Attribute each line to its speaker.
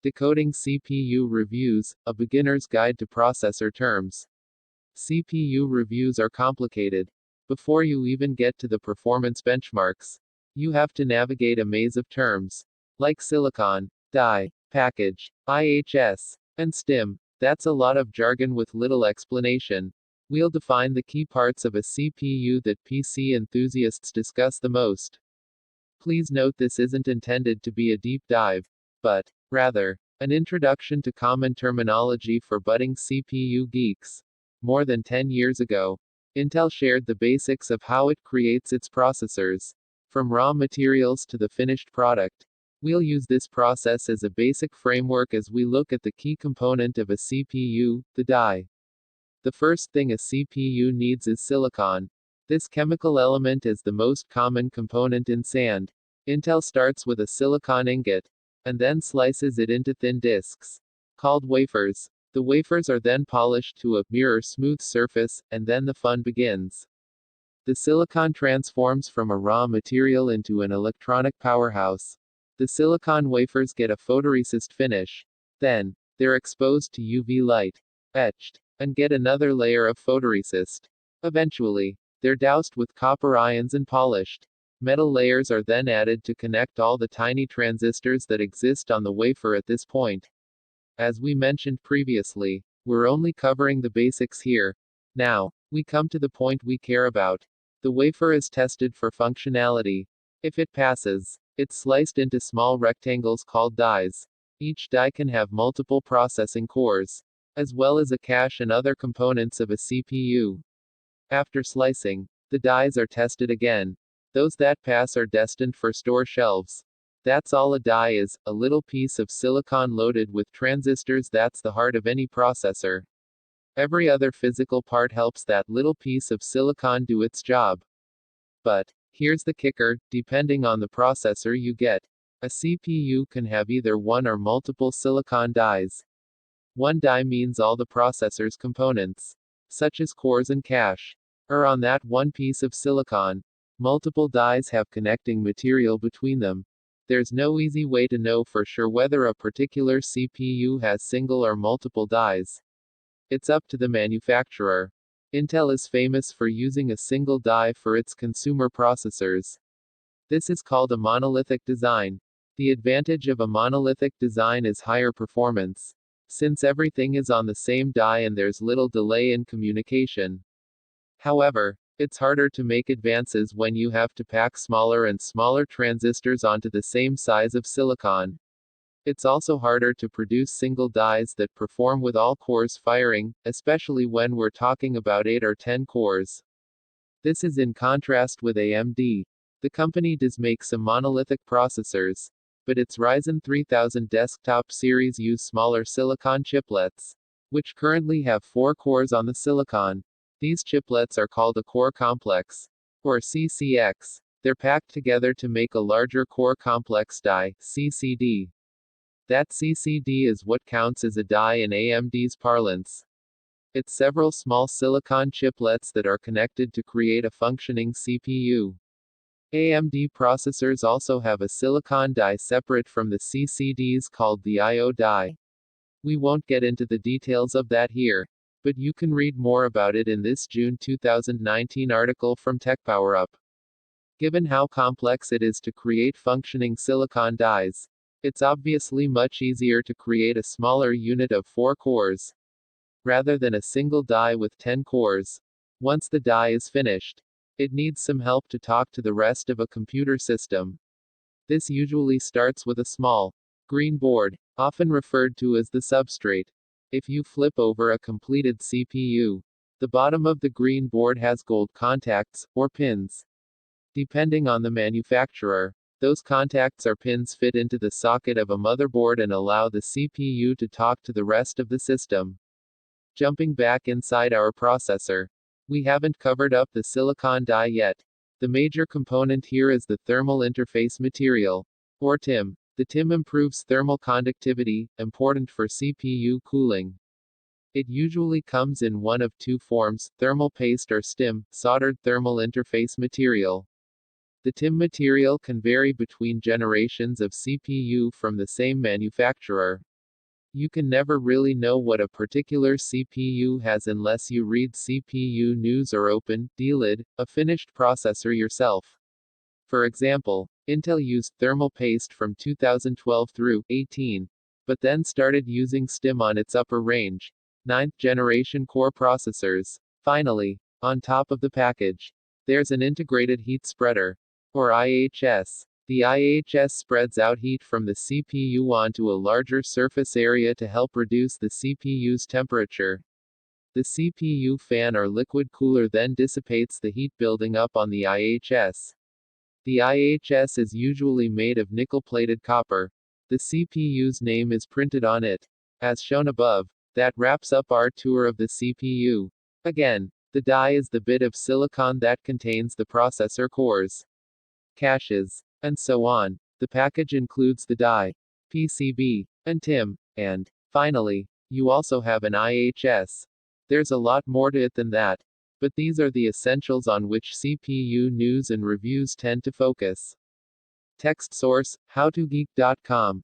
Speaker 1: Decoding CPU Reviews, a beginner's guide to processor terms. CPU reviews are complicated. Before you even get to the performance benchmarks, you have to navigate a maze of terms, like silicon, die, package, IHS, and sTIM. That's a lot of jargon with little explanation. We'll define the key parts of a CPU that PC enthusiasts discuss the most. Please note this isn't intended to be a deep dive, but, rather, an introduction to common terminology for budding CPU geeks. More than 10 years ago, Intel shared the basics of how it creates its processors. From raw materials to the finished product. We'll use this process as a basic framework as we look at the key component of a CPU, the die. The first thing a CPU needs is silicon. This chemical element is the most common component in sand. Intel starts with a silicon ingot, and then slices it into thin disks, called wafers. The wafers are then polished to a mirror-smooth surface, and then the fun begins. The silicon transforms from a raw material into an electronic powerhouse. The silicon wafers get a photoresist finish. Then, they're exposed to UV light, etched, and get another layer of photoresist. Eventually, they're doused with copper ions and polished. Metal layers are then added to connect all the tiny transistors that exist on the wafer at this point. As we mentioned previously, we're only covering the basics here. Now, we come to the point we care about. The wafer is tested for functionality. If it passes, it's sliced into small rectangles called dies. Each die can have multiple processing cores, as well as a cache and other components of a CPU. After slicing, the dies are tested again. Those that pass are destined for store shelves. That's all a die is, a little piece of silicon loaded with transistors. That's the heart of any processor. Every other physical part helps that little piece of silicon do its job. But, here's the kicker, depending on the processor you get, a CPU can have either one or multiple silicon dies. One die means all the processor's components, such as cores and cache, are on that one piece of silicon. Multiple dies have connecting material between them. There's no easy way to know for sure whether a particular CPU has single or multiple dies. It's up to the manufacturer. Intel is famous for using a single die for its consumer processors. This is called a monolithic design. The advantage of a monolithic design is higher performance, since everything is on the same die and there's little delay in communication. However, it's harder to make advances when you have to pack smaller and smaller transistors onto the same size of silicon. It's also harder to produce single dies that perform with all cores firing, especially when we're talking about 8 or 10 cores. This is in contrast with AMD. The company does make some monolithic processors, but its Ryzen 3000 desktop series use smaller silicon chiplets, which currently have 4 cores on the silicon. These chiplets are called a core complex, or CCX. They're packed together to make a larger core complex die, CCD. That CCD is what counts as a die in AMD's parlance. It's several small silicon chiplets that are connected to create a functioning CPU. AMD processors also have a silicon die separate from the CCDs called the I/O die. We won't get into the details of that here, but you can read more about it in this June 2019 article from TechPowerUp. Given how complex it is to create functioning silicon dies, it's obviously much easier to create a smaller unit of 4 cores, rather than a single die with 10 cores. Once the die is finished, it needs some help to talk to the rest of a computer system. This usually starts with a small, green board, often referred to as the substrate. If you flip over a completed CPU, the bottom of the green board has gold contacts, or pins. Depending on the manufacturer, those contacts or pins fit into the socket of a motherboard and allow the CPU to talk to the rest of the system. Jumping back inside our processor, we haven't covered up the silicon die yet. The major component here is the thermal interface material, or TIM. The TIM improves thermal conductivity, important for CPU cooling. It usually comes in one of two forms, thermal paste or sTIM, soldered thermal interface material. The TIM material can vary between generations of CPU from the same manufacturer. You can never really know what a particular CPU has unless you read CPU news or open, DLID, a finished processor yourself. For example, Intel used thermal paste from 2012 through 18, but then started using sTIM on its upper range, 9th generation core processors. Finally, on top of the package, there's an integrated heat spreader, or IHS. The IHS spreads out heat from the CPU onto a larger surface area to help reduce the CPU's temperature. The CPU fan or liquid cooler then dissipates the heat building up on the IHS. The IHS is usually made of nickel-plated copper. The CPU's name is printed on it. As shown above, that wraps up our tour of the CPU. Again, the die is the bit of silicon that contains the processor cores, caches, and so on. The package includes the die, PCB, and TIM, and, finally, you also have an IHS. There's a lot more to it than that, but these are the essentials on which CPU news and reviews tend to focus. Text source, howtogeek.com.